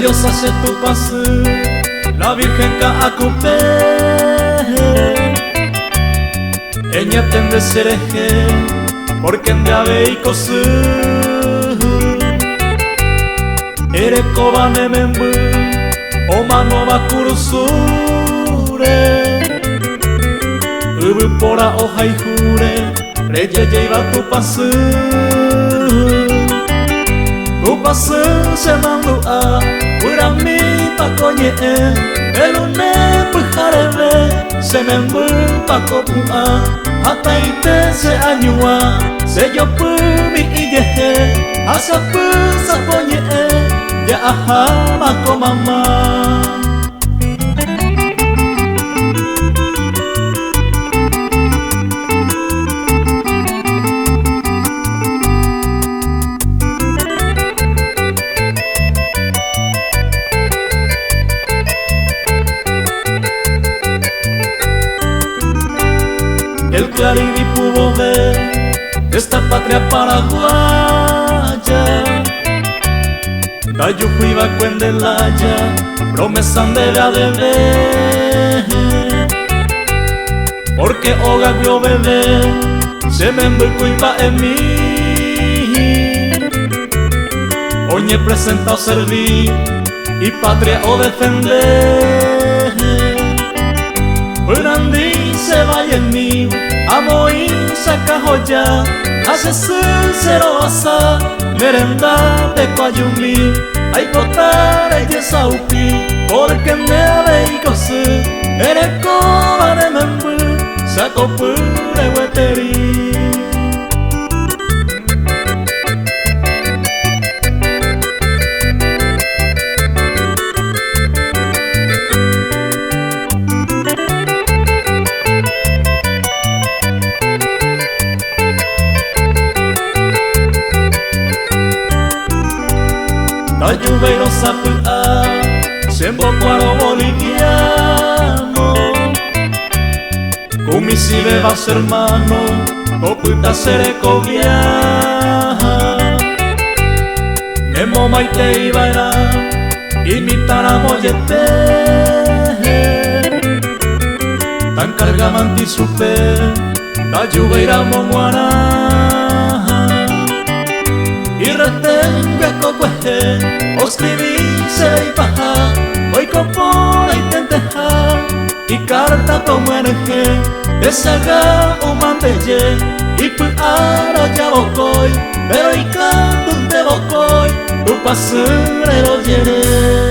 Dios hace tu paso, la Virgen ka akupe. Ella tende sereje, porque en ave y cosu. Ere kobane membu, omano bakurusure. Ubu pora ohai jure, reya lleva tu paso. Tu paso se mandu a, urami pakoñe el une pujarebe, se membu pakopua, hataite se añua, se yo pumi igehe, asa pu sapoñe ya aha mako mama. El Clarín y pudo ver esta patria paraguaya. Dayu iba cuendelaya, promesa de la bebé. Porque oga vio bebé, se me envuelva en mí. Oñe presenta o servir y patria o defender. Urandi se vaya en mí, amo y saca joya, hace sincero asa, merenda de coayumi, hay botar y saupi, porque me abeiko se, ere coba de membu, saco pure hueteri. Ayuveiro sapua, sembo cuaro boliviano. Con mi si bebas hermano, oculta serecovia. Nemo maite ibaira, imitara mollete. Tan cargamanti supe, ayuveira momuana. Y retengo a cocueje, oscribirse y paja, hoy copora y tenteja, y carta como eneje, desaga o mantelle, y puara ya bocoy, pero y canto te bocoy, tu pasurero llené.